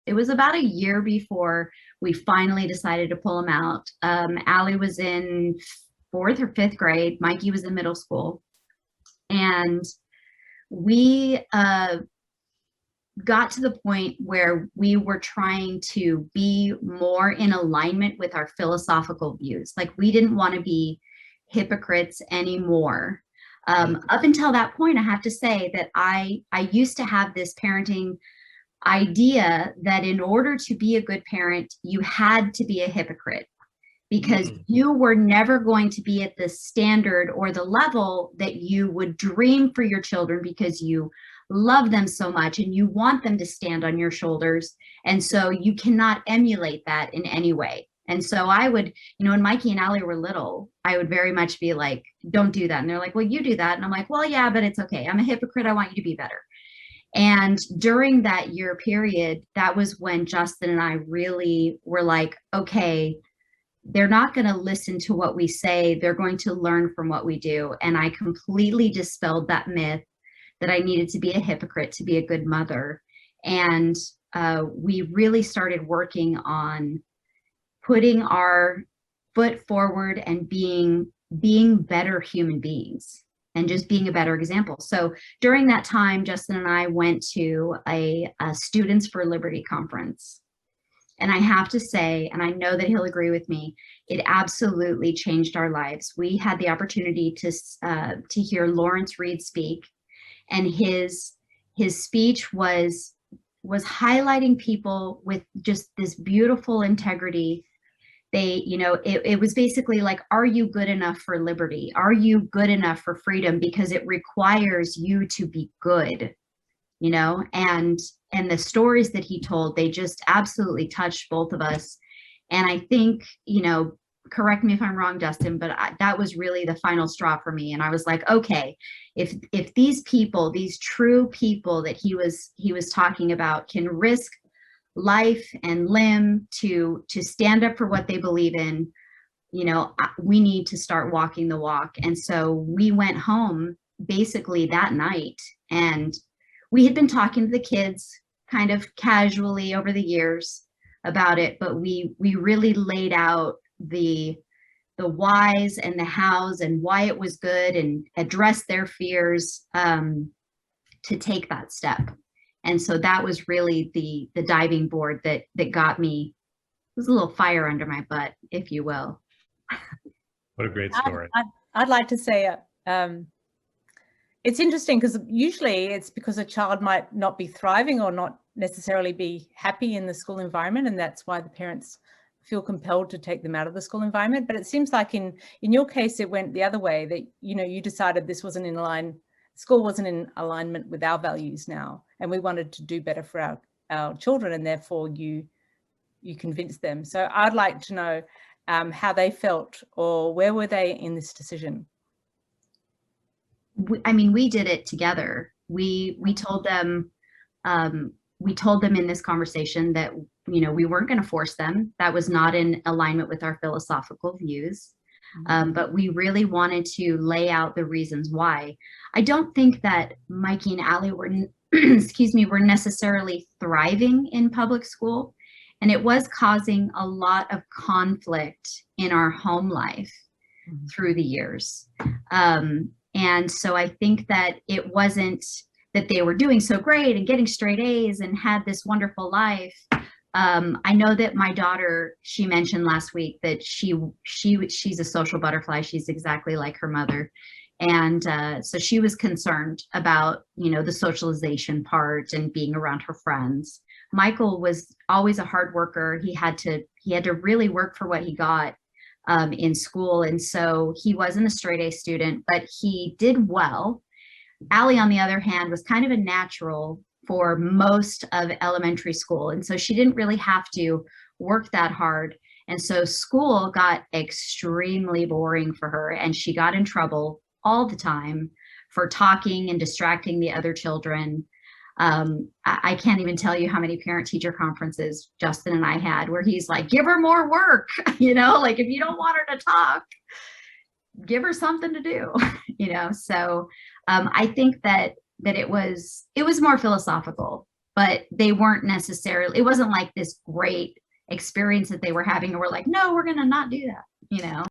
it was about a year before we finally decided to pull him out. Allie was in fourth or fifth grade. Mikey was in middle school. And we got to the point where we were trying to be more in alignment with our philosophical views. Like, we didn't want to be hypocrites anymore. Up until that point, I have to say that I used to have this parenting idea that in order to be a good parent, you had to be a hypocrite, because you were never going to be at the standard or the level that you would dream for your children, because you love them so much and you want them to stand on your shoulders. And so you cannot emulate that in any way. And so I would, when Mikey and Allie were little, I would very much be like, don't do that. And they're like, well, you do that. And I'm like, well, yeah, but it's okay. I'm a hypocrite. I want you to be better. And during that year period, that was when Justin and I really were like, okay, they're not going to listen to what we say. They're going to learn from what we do. And I completely dispelled that myth that I needed to be a hypocrite to be a good mother. And we really started working on putting our foot forward and being better human beings and just being a better example. So during that time, Justin and I went to a Students for Liberty conference. And I have to say, and I know that he'll agree with me, it absolutely changed our lives. We had the opportunity to hear Lawrence Reed speak, and his speech was highlighting people with just this beautiful integrity. They, it was basically like, are you good enough for liberty? Are you good enough for freedom? Because it requires you to be good, and the stories that he told, they just absolutely touched both of us. And I think, correct me if I'm wrong, Justin, but that was really the final straw for me. And I was like, okay, if these people, these true people that he was talking about, can risk life and limb to stand up for what they believe in, we need to start walking the walk. And so we went home basically that night, and we had been talking to the kids kind of casually over the years about it, but we really laid out the whys and the hows and why it was good, and addressed their fears to take that step. And so that was really the diving board that got me. It was a little fire under my butt, if you will. What a great story. I'd like to say it's interesting, because usually it's because a child might not be thriving or not necessarily be happy in the school environment, and that's why the parents feel compelled to take them out of the school environment. But it seems like in your case, it went the other way, that you decided this wasn't in line, school wasn't in alignment with our values now, and we wanted to do better for our children, and therefore you convinced them. So I'd like to know how they felt, or where were they in this decision? We did it together. We told them in this conversation that we weren't going to force them. That was not in alignment with our philosophical views. But we really wanted to lay out the reasons why. I don't think that Mikey and Allie were were necessarily thriving in public school, and it was causing a lot of conflict in our home life through the years. And so I think that it wasn't that they were doing so great and getting straight A's and had this wonderful life. I know that my daughter, she mentioned last week that she's a social butterfly. She's exactly like her mother. And so she was concerned about, the socialization part and being around her friends. Michael was always a hard worker. He had to really work for what he got in school. And so he wasn't a straight A student, but he did well. Allie, on the other hand, was kind of a natural for most of elementary school. And so she didn't really have to work that hard. And so school got extremely boring for her, and she got in trouble all the time for talking and distracting the other children. I can't even tell you how many parent-teacher conferences Justin and I had where he's like, give her more work, like if you don't want her to talk, give her something to do, So I think that it was more philosophical but they weren't necessarily, it wasn't like this great experience that they were having and we're like, no, we're going to not do that, you know?